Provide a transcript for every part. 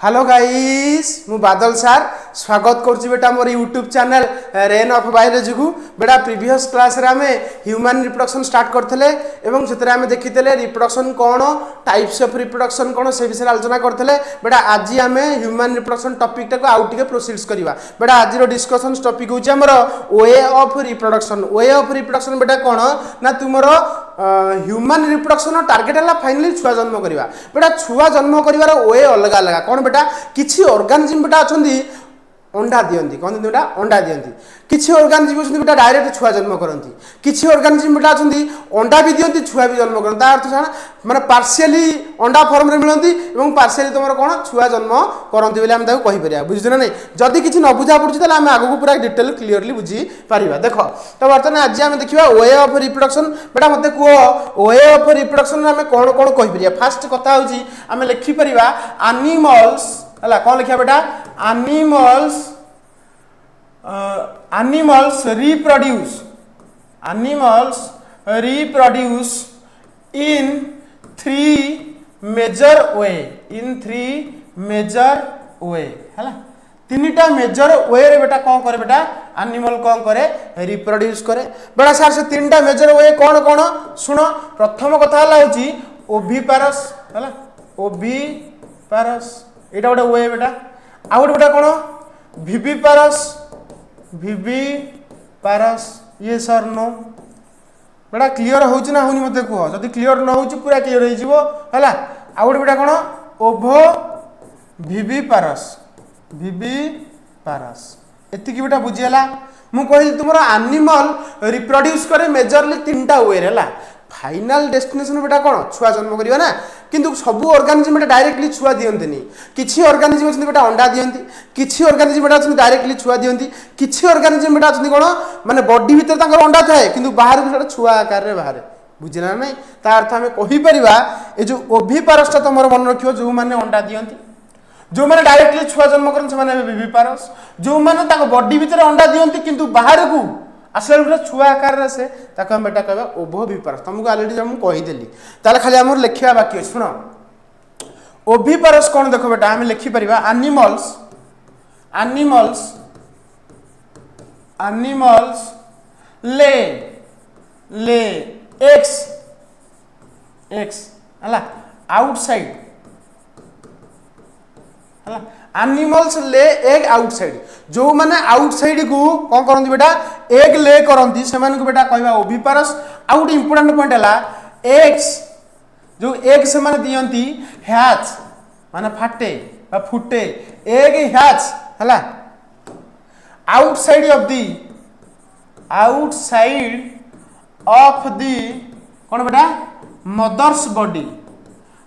Hello guys मु बादल सार स्वागत करुच्ची बेटा मोर YouTube channel rain of biology को बेटा प्रीवियस क्लास रे आमे ह्यूमन रिप्रोडक्शन स्टार्ट करथले एवं सेतरे आमे देखितले रिप्रोडक्शन कोन टाइप्स ऑफ रिप्रोडक्शन कोन से विषय आलोचना करथले बेटा आज आमे ह्यूमन रिप्रोडक्शन टॉपिक टा को आउट टिके प्रोसीड्स करबा बेटा आज रो डिस्कशन टॉपिक होची हमर वे ऑफ रिप्रोडक्शन बेटा कोन ना तुमरो ह्यूमन रिप्रोडक्शन टार्गेट है फाइनली छुआ जन्म करवा बेटा छुआ जन्म कर वे अलग अलग कौन बेटा किसी ऑर्गेनिज्म बेटा अच्छा अंडा दियंती कौन बेटा अंडा दियंती किसी ऑर्गेनिज्म अच्छा बेटा डायरेक्ट छुआ जन्म करती किसी ऑर्गेनिज्म बेटा अच्छा अंडा भी दियंती छुआ भी जन्म करते अर्थ जाना माने पार्शियली अंडा फॉर्म रे मिलती और पार्शियली तुम कौन छुआ जन्म करती बोले आम कहीपर बुझे ना नहीं जदि किसी न बुझा पड़ी तो आम आगे पूरा डिटेल क्लीयरली बुझीपर देख तो बर्तमान आज आम देखा वे ऑफ रिप्रोडक्शन बेटा मत कह वे ऑफ रिप्रोडक्शन आम कौन कौन कहीपर फास्ट कथा आम लिखिपर एनिमल्स है कौन लिखा बेटा animals reproduce in three major way है तीनटा मेजर वे रे बेटा कौन करे बेटा एनिमल कौन करे रिप्रोड्यूस करे बेटा सर से तीनटा मेजर वे कौन कौन सुन प्रथम कथा है ओविपारस है ओविपारस एटा गोटे वे बेटा आ गोटे बेटा कौन विविपारस ये सर नो बेटा क्लियर होची ना होनी मते कह जदि क्लियर न होची पूरा क्लियर हो जिवो हला आ गोटे बेटा कौन ओभो विविपारस एतिकी बेटा बुझीला मु कहली तुमरो एनिमल रिप्रोड्यूस करे मेजरली तीनटा वे है फाइनल डेस्टिनेशन बेटा कौन छुआ जन्म करियो ना किंतु सबू ऑर्गेनिज्म बेटा डायरेक्टली छुआ दियंतिनी किछि ऑर्गेनिज्म अछि बेटा अंडा दियंती किछि ऑर्गेनिज्म बेटा अछि डायरेक्टली छुआ दियंती किछि ऑर्गेनिज्म बेटा अछि कोन माने बॉडी भीतर तांकर अंडा थाए किंतु बाहर बेटा छुआ आकार रे बाहर बुझिना नै ता अर्थ हमें कहि परिबा ए जो ओविपारसटा तमरो मन रखियो जो माने अंडा दियंती जो माने डायरेक्टली छुआ जन्म करन से माने विविपारस जो माने तांको बॉडी भीतर अंडा दियंती किंतु बाहर को आसले गोटे छुआ आकार से ताको हम बेटा कहबा ओविपारस तुमको ऑलरेडी हम कहि देली ताले खाली हमर लिखिया बाकी सुन ओविपारस कौन देखो बेटा हम लिखि परिबा एनिमल्स ले एक्स हला आउटसाइड हला एनिमल्स ले एग आउटसाइड जो माने आउटसाइड को कौन करती बेटा एग ले करती से बेटा कहवा ओविपारस आ गोटे इंपोर्टेंट पॉइंट है एग्स जो एग से माने दियंती हैच माने फाटे बा फुटे एग हैच हला आउटसाइड ऑफ दी कौन बेटा मदर्स बॉडी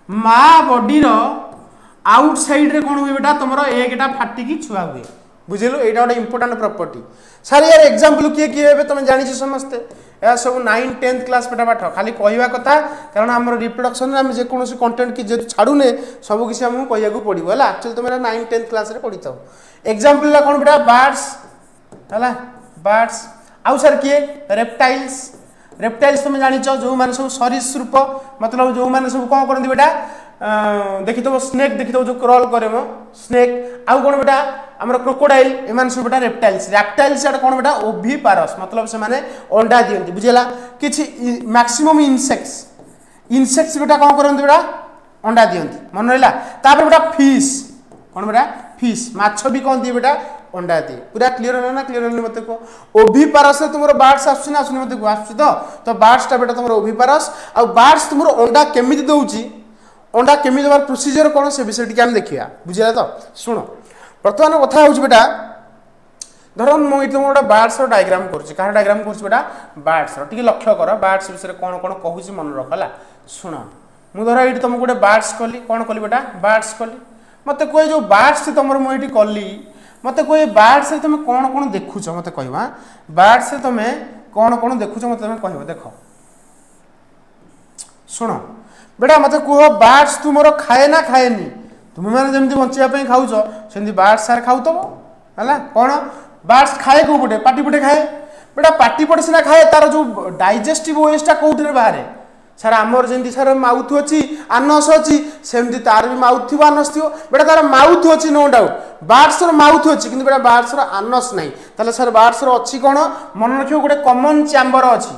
माँ बॉडी रो आउटसाइड रे कौन हुए बेटा तुम एगटा फाटिकी छुआ हुए बुझेलु एटा गोटे इंपोर्टेंट प्रॉपर्टी सार यार एग्जांपल किए किए हे तुम जानि समस्ते या सब 9 10th क्लास बेटा पाठ खाली कहवा कथा कारण हमर रिप्रोडक्शन रे हम जे कोनोसी कंटेंट की जे छाडुने सब किसी हमहु कहया को पड़िबो हला एक्चुअली तुम 9 10th क्लास रे पढिथौ एग्जांपल ला कोन बेटा बर्ड्स आउ सर किए रेप्टाइल्स तुम जानि जो माने सब सरीसृप मतलब जो माने सब कोन करंदी बेटा देखी तो स्नेक देखी तो जो क्रॉल करे मो स्नेक आउ कोन बेटा हमर क्रोकोडाइल एमान सब बेटा रेप्टाइल्स एटा कोन बेटा ओविपारस मतलब से माने अंडा दियंती बुझेला किछि मैक्सिमम इंसेक्ट्स बेटा कोन करंती बेटा अंडा दियंती मन रहला तापर बेटा फिश कोन बेटा फिश माछ भी कोन दी बेटा अंडा दी पूरा क्लियर है ना क्लियर है मते को ओविपारस से तुमरो बर्ड्स आसुनी आसुनी मते को आसु तो बर्ड्स टा बेटा तुमरो ओविपारस आ बर्ड्स तुमरो अंडा केमिति दउची अंडा केमी देवार प्रोसीजर कौन से विषय टी देखिए बुझे तो शुण बर्तमान कथा हूँ बेटा धर मुझे तुम गोटे बर्ड्स डायग्राम कहाँ डायग्राम कर बेटा बर्ड्स टी लक्ष्य कर बर्ड्स विषय कौन कौन कहूँ मन रख है शुण मुझे धर ये तुमको गोटे बर्ड्स कली कौन कली बेटा बर्ड्स कली मत कह जो बर्ड्स तुम मुझे कली मत कह बर्ड्स तुम कौन कौन देखुच मत कह बर्ड्स तुम कौन कौन देखुच मत तुम कह देख शुण बेटा मत कह बर्ड्स तुम खाए ना खाएनी तुम मैंने जमी बचापी खाऊच सेमती बर्ड्स सार खाऊ तब है कौन बर्ड्स खाए कौ पटे पाटी पटे खाए बेटा पाटी पटे सीना खाए तार जो डाइजेस्टिव वेस्टा कौटे बाहर सर आमर जमी सर माउथ अच्छी आनस अच्छी सेमती तार भी माउथ थी आनस थी बेटा तार माउथ अच्छी नो डाउट बार्ड्स माउथ अच्छी कि बेटा बार्ड्स आनस नहीं ताले सर बार्ड्स अच्छी कौन मन रखियो गोटे कॉमन चैम्बर अच्छी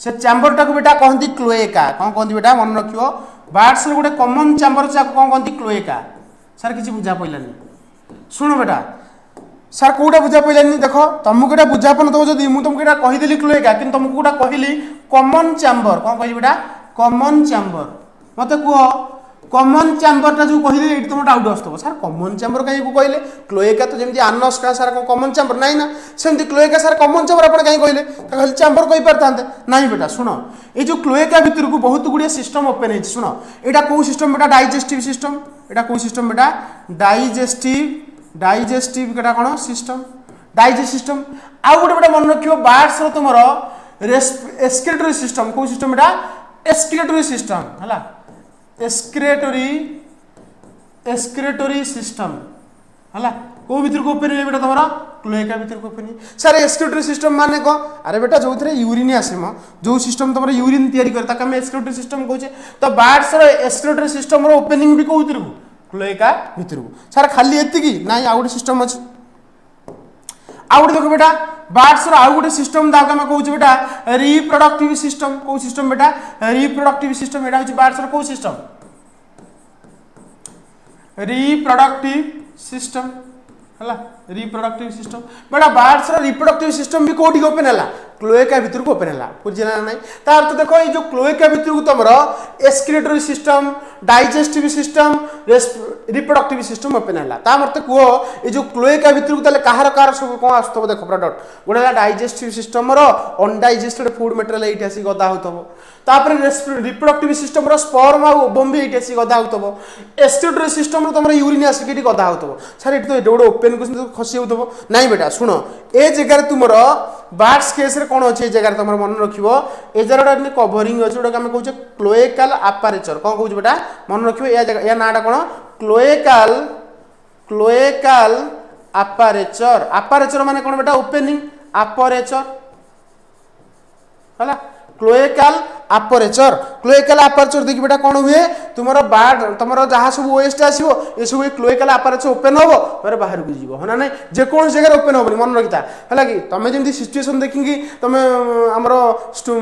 से चैम्बर टाक बेटा कहती क्लोएका कौन कहती बेटा मन रखियो बार्ड्स गोटे कॉमन चैम्बर कौन कहती क्लोएका सर किसी बुझा पड़ानी शुण बेटा सर कौटा बुझा पड़ानी देख तुमको यहाँ बुझापन दो जब मुझे तुमको यहाँ कहीदेली क्लोएका कि तुमको गोटा कहली कॉमन चैम्बर कौन कह बेटा कॉमन चैम्बर मत कह कॉमन चैम्बर जो कहली ये तुम डाउट आसो सर कॉमन चैम्बर कहीं कहले क्लोएका तो जमी आनस का सर कॉमन चैम्बर ना ना सेमती क्लोएका सर कॉमन चैम्बर आप कहीं कहले खाली चैम्बर कही पारते ना बेटा शुण ये जो क्लोएका भितर को बहुत गुड़िया सिस्टम ओपन है शुण यहाँ कौ सिस्टम बेटा डाइजेस्टिव सिस्टम यहाँ कौ सिस्टम बेटा डाइजेस्टिव बेटा कौन सिस्टम डाइजेस्ट सिस्टम आउ गोटे बेटा मन रखियो बार्ड्स तुम एस्क्रेटरी सिस्टम कौ सिस्टम बेटा एस्क्रेटरी सिस्टम है एस्क्रेटरी सिस्टम है कौ भर को ओपन बेटा तुम क्लोएका भर को ओपन सर एस्क्रेटरी सिस्टम माने कौन अरे बेटा जो थे यूरिन आसम जो सिस्टम तुम यूरिन तैयारी करे ताके एस्क्रेटरी सिस्टम कहे तो बार्ड्स एस्क्रेटरी सिस्टम ओपनिंग भी कौ भर क्लोएका भर को सर खाली एति ना आउ गोटे सिस्टम अच्छी आउ गोटे देख बेटा बार्ड्स आउ गोटे सिस्टम दाक आम कौच बेटा रिप्रोडक्टिव सिस्टम कौ सिस्टम बेटा रिप्रोडक्टिव सिस्टम यहाँ हूँ बार्ड्स कौ सिस्टम रिप्रोडक्टिव सिस्टम है रिप्रोडक्टिव सिस्टम बेटा बार्ड्स रिप्रोडक्टिव सिस्टम भी कौटी ओपन है क्लोएका भर को ओपन है बुझला ना तार तो देखो ये जो क्लोएका भर को तुम excretory system digestive system reproductive system open है मत कह ये जो क्लोएका भर को कहार कहार सब कौन आसो देख प्रडक्ट गोटे digestive system undigested food material ये आसिक गदा होपर रिप्रोडक्टिव सिस्टम स्पर्म आ ओवम भी ये आसिक गदा हो एस्क्रेटरी सिस्टम तुम यूरिन आसिक गदा हो सर ये तो गोटे ओपन को खसी हो ना बेटा शुण ए जगह तुम बार्ड्स केस कौन अच्छे जगह तुम मन रखियो ए जगह कवरिंग अच्छे जोटा आम कहे क्लोएकाल आपारेचर कौन कौच बेटा मन रखियो या नाटा कौन क्लोएकाल आपारेचर आपारेचर माने कौन बेटा ओपनिंग आपारेचर है क्लोएकाल आपारेचर देखिए बेटा कौन हुए तुम बार्ड तुम जहाँ सब वेस्ट आसो ये सब क्लोएकाल आपारेचर ओपन हम फिर बाहर को जीव है ना जेको जगह ओपन हेनी मन रखिता है कि तुम जमी सिचुएसन देखिकी तुम आमर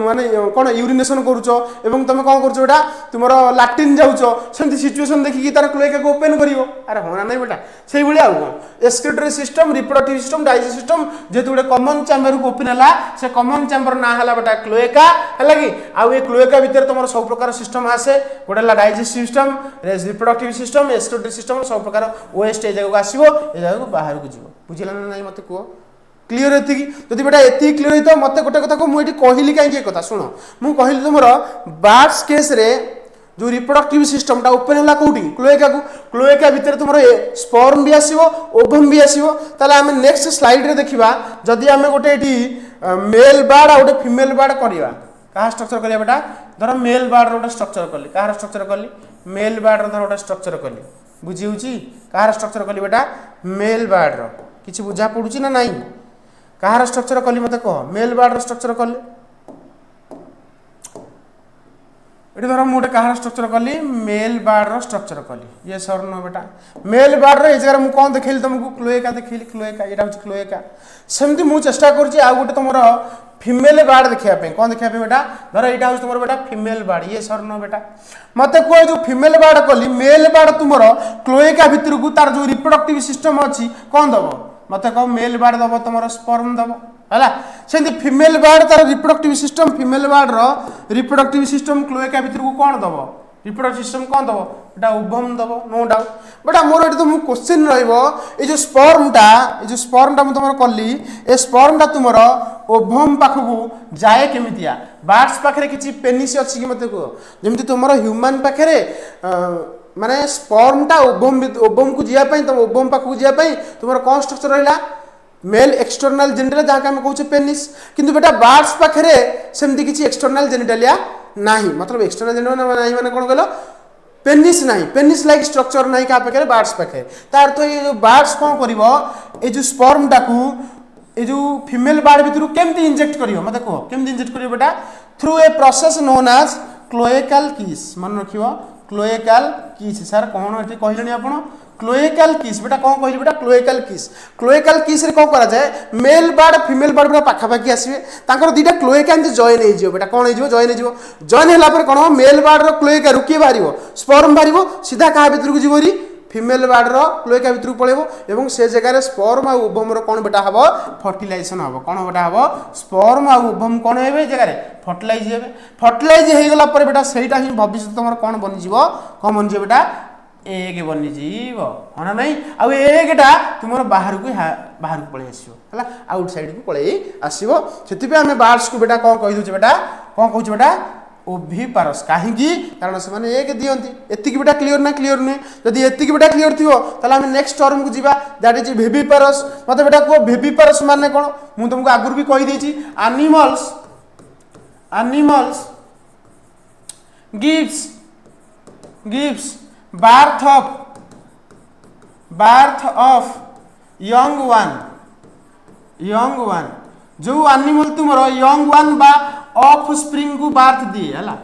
माने कौन यूरिनेसन करुच तुम कौन कर बेटा तुम लाट्रिन जाऊच सेमती सिचुएसन देखिकी तार क्लोएका को ओपन कर अरे हाँ ना बेटा से भाई आउ कौन excretory system reproductive system digest system जेहतु गोटे कॉमन चैम्बर को ओपन है से कॉमन चैम्बर ना है बेटा क्लोएका है कि आउ ये क्लोएका भीतर तुम सब प्रकार सिस्टम आसे गोटे digestive system reproductive system excretory system सब प्रकार वेस्ट ए जगह आसो ए जगह बाहर को जीव बुझला ना ना मत कह क्लीयर ये जब बेटा ये क्लीयर होता मत गोटे कथा को मुझे कहली कहीं कथा शुण मुझे कहली तुम बार्ड्स केस रे जो रिप्रोडक्टिव सिस्टम ओपन है कौटी क्लोएका भीतर तुम स्पर्म भी आसो ओवम भी आसो आम नेक्स्ट स्लाइड रे देखा जदि आम गोटे मेल बार्ड आ गोटे फीमेल बार्ड करवा क्या स्ट्रक्चर करिया बेटा धर मेल बार्ड गोटे स्ट्रक्चर कली कहार स्ट्रक्चर कली मेल बार्ड धर गोटे स्ट्रक्चर कली बुझी होची कहार स्ट्रक्चर कली बेटा मेल बार्ड किसी बुझा पड़ुची ना नहीं कहार स्ट्रक्चर कली मत कह मेल बार्ड स्ट्रक्चर कली ये धर मुझे कहार स्ट्रक्चर कली मेल बार्ड स्ट्रक्चर कली ये सर न बेटा मेल बार्ड ये जगह मुझे कौन देखली तुमको क्लोएका देखली क्लोएका यहाँ हूँ क्लोएका सेमती मुझे चेष्टा करुँच आउ गोटे तुम फीमेल बार्ड देखापी कौन देखापी बेटा धर यहाँ हूँ तुम बेटा फीमेल बार्ड ये सर न बेटा मत कह जो फीमेल बार्ड कली मेल बार्ड तुम क्लोएका भीतर को तार जो रिप्रोडक्टिव सिस्टम अच्छी कौन दब मत कह मेल बार्ड दब तुम स्पर्म दब है से फीमेल बार्ड तार reproductive system female bird reproductive system cloaca भीतर को कौन दब रिप्रोडक्टिव सिस्टम कौन दब एटा ओवम दब नो डाउट बेटा मोर ये तुम क्वेश्चन रो स्पर्मटा तुम कली ए स्पर्मटा तुम ओवम पाखक जाए केमितिया बार्ड्स पाखे किसी पेनिस अच्छी कि मत कह जमी तुम ह्यूमन पाखे माने स्पर्मटा ओवम को जावाई तुम ओवम पाखक जावाई तुम कौन स्ट्रक्चर रहा मेल एक्सटर्नाल जेनिटल जहाँ आम कहे पेनिस किंतु बेटा बार्ड्स पाखे सेमती किसी एक्सटर्नाल जेनिटालिया नहीं मतलब एक्सटर्नाल जेनिटालिया नहीं माने कौन कहल पेनिस नहीं पेनिस लाइक स्ट्रक्चर नहीं क्या पाखे बार्ड्स पाखे तार तो ये जो बार्ड्स कौन कर ये जो स्पर्मटा को ये जो फीमेल बार्ड भीतर केमती इंजेक्ट कर मत कह केमती इंजेक्ट कर बेटा through a process known as cloacal kiss मन रखियो क्लोएकाल किस सर कौन ये कहले आपण क्लोएकाल किस बेटा कौन कहली बेटा क्लोएकाल किस रे कौन करा जाए मेल बार्ड फीमेल बार्ड बेटा पाखा पाखी आसीबे तांकर दीटा क्लोएका जॉइन हो जिवो बेटा कौन हो जिवो जॉइन होला पर कोन मेल बार्ड रो क्लोएका रुकी बारिवो स्पर्म बारिवो सीधा का भीतर को जीवरी फीमेल बार्ड रो क्लोएका भीतर को पळेबो एवं से जगह रे स्पर्म आ ओवम रो कोन बेटा हबो फर्टिलाइजेशन हबो कोन बेटा हबो स्पर्म आ ओवम कोन हेबे जगह रे फर्टिलाइज हे गेला पर बेटा सेटा ही भविष्य तमर कोन बनि जीवो कोन बनि जीवो बेटा एग बनी जीव हना नहीं आउ एगटा तुमर बाहर को पळे आसीबो हला आउटसाइड को पळे आसीबो सेति पे हमें बार्ड्स को बेटा कोन कहि दउछ बेटा कोन कहउछ बेटा ओभिपारस काहे की कारण से माने एग दियंती एति की बेटा क्लियर ना क्लियर नै जदी एति की बेटा क्लियर थिवो तला हम नेक्स्ट टर्म को जीवा दैट इज विविपारस मते बेटा को विविपारस माने कोन मु तुमको आगुर भी कहि देछि animals gives birth of young one जो एनिमल तुमरो young one बा ऑफ स्प्रिंग को बार्थ दिए हला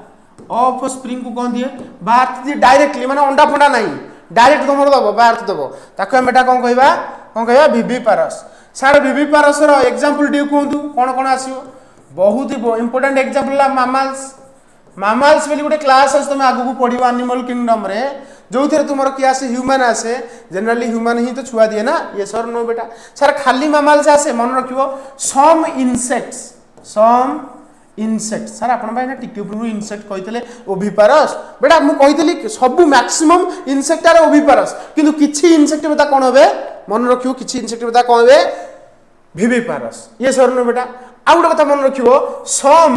ऑफ स्प्रिंग को कौन दिए बार्थ दिए डायरेक्टली माने अंडा फंडा नहीं डायरेक्ट तुमरो दबो बार्थ दबो ताको हम बेटा कौन कहबा विविपारस सारे विविपारस रो एग्जांपल दियो कोंतु कोन आसीबो बहुत ही इंपोर्टेंट एग्जांपल ला मामाल्स बेली गोटे क्लास आस तुम आगु पढ़िबो एनिमल किंगडम रे जो थे तुम किए आसे ह्यूमन आसे जनरली ह्यूमन ही तो छुआ दिए ना ये सर नो बेटा सर खाली मामाल्स आसे मन रखिबो सम इनसेक्ट सर आपण भाई ना टिके ऊपर इनसेक्ट कहितले ओभिपारस बेटा मु कहितली सब मैक्सिमम इनसेक्ट आर ओभिपारस किंतु किछि इनसेक्ट बेटा कोन होबे मन रखिबो किछि इनसेक्ट बेटा कोन होबे विविपारस ये सर नो बेटा आ गोटे कथा मन रखिबो सम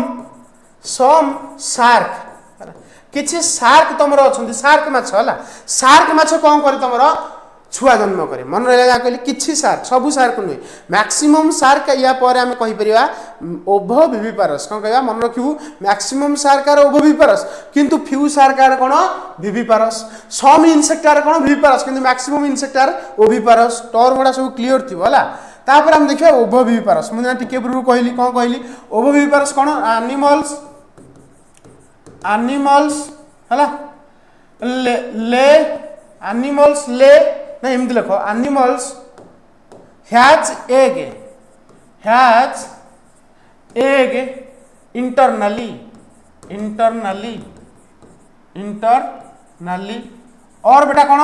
शार्क किछि शार्क तमरो अछंती शार्क माछ हला शार्क माछ कोन करे तमरो छुआ जन्म करे मन रहला कहली किछि शार्क सबु शार्क नै मैक्सिमम शार्क या पर हम कहि परिबा ओभो विविपारस कोन कहबा मन रखिबु maximum shark are ovoviviparous किंतु फ्यू शार्क आर कोन विविपारस सम इनसेक्ट आर कोन विविपारस किंतु maximum insect are oviparous term गुडा सब क्लियर थिबो हला तापर हम देखिबा ओभो विविपारस मुना टिके पूर्व कहली कोन कहली ओभो विविपारस कोन एनिमल्स हला एनिमल्स ले ना एमती लिखो एनिमल्स हैज एग इंटरनली और बेटा कौन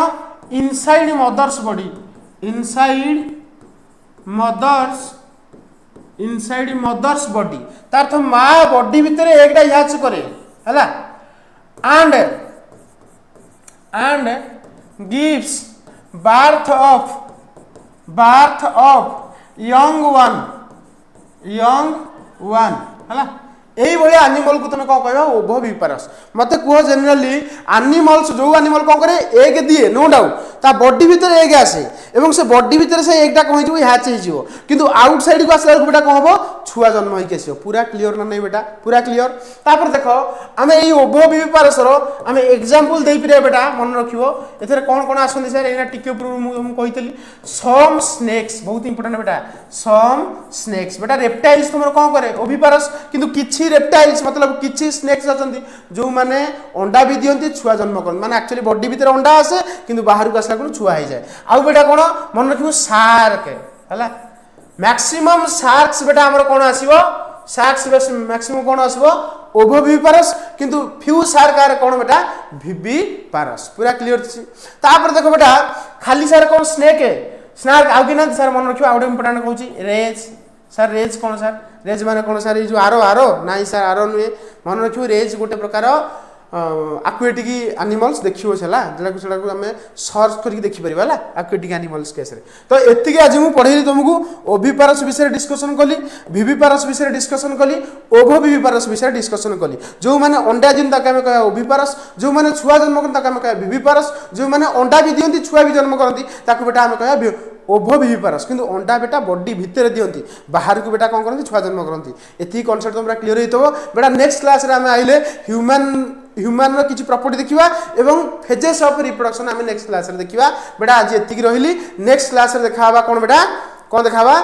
इनसाइड मदर्स बॉडी तार तो माँ बॉडी भितर एगटा हैच करे हला and gives birth of young one हला एई भलिया एनिमल को तने को कहबा ओभो विविपारस मते को जनरली एनिमल्स जो एनिमल को करे एग दिए नो डाउट ता बॉडी भीतर एग आसे एवं से बॉडी भीतर से एकटा कहि जो हैच हे जिवो किंतु आउटसाइड को आसला बेटा को हबो छुआ जन्म होई केसियो पूरा क्लियर ना नहीं बेटा पूरा क्लियर तापर देखो हमें एई ओभो विविपारस रो हमें एग्जांपल देई पिरे बेटा मन रखिवो एथरे कोन आसोंदी सर एना टिके ऊपर हम कहितली सम स्नेक्स बहुत इंपोर्टेंट बेटा सम स्नेक्स बेटा रेप्टाइल्स तुमरो कोन करे ओभिपारस किंतु किछि रेप्टाइल्स मतलब किछि स्नेक्स अछंती जो माने अंडा भी दियंती छुआ जन्म करन माने एक्चुअली बॉडी भीतर अंडा आसे किंतु बाहर को आसला को छुआ हो जाए आउ बेटा कोन मन रखिबो शार्क हला मैक्सिमम शार्क्स बेटा हमर कोन आसीबो शार्क्स मैक्सिमम कोन आसीबो ओभो विविपारस किंतु फ्यू शार्क आर कोन बेटा विविपारस पूरा क्लियर छी तापर देखो बेटा खाली सर कोन स्नेक आउ कि ना सर मन रखिबो आउट इंपोर्टेंट कहूची रेज कौन सर रेज माने कौन सर जो आरो नाई सर आरो नुए मन रखियो रेज गोटे प्रकार एक्वेटिक एनिमल्स देखियो छला जेला को हमें सर्च करके देखि परिबा ला एक्वेटिक एनिमल्स केस रे तो एतिके आज मु पढेली तुमको ओभिपारस विषय डिस्कशन कली विविपारस विषय डिस्कशन कली ओभो विविपारस विषय डिस्कशन कली जो माने अंडा जिन तक हमें कह ओभिपारस जो माने छुआ जन्म करन तक हमें कह विविपारस जो माने अंडा भी दियंती छुआ भी जन्म करंती ताको बेटा हमें कह ओभो विविपारस किंतु अंडा बेटा बॉडी भीतर दियंती बाहर को बेटा कोन करंती छुआ जन्म करंती एती कांसेप्ट तुमरा क्लियर हेतबो बेटा नेक्स्ट क्लास रे हमें आइले ह्यूमन रो किछि प्रॉपर्टी देखिबा एवं फेजेस ऑफ रिप्रोडक्शन हमें नेक्स्ट क्लास रे देखिबा बेटा आज एती रहिली नेक्स्ट क्लास रे देखाबा कोन बेटा कोन देखाबा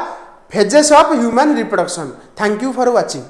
phases of human reproduction thank you for watching.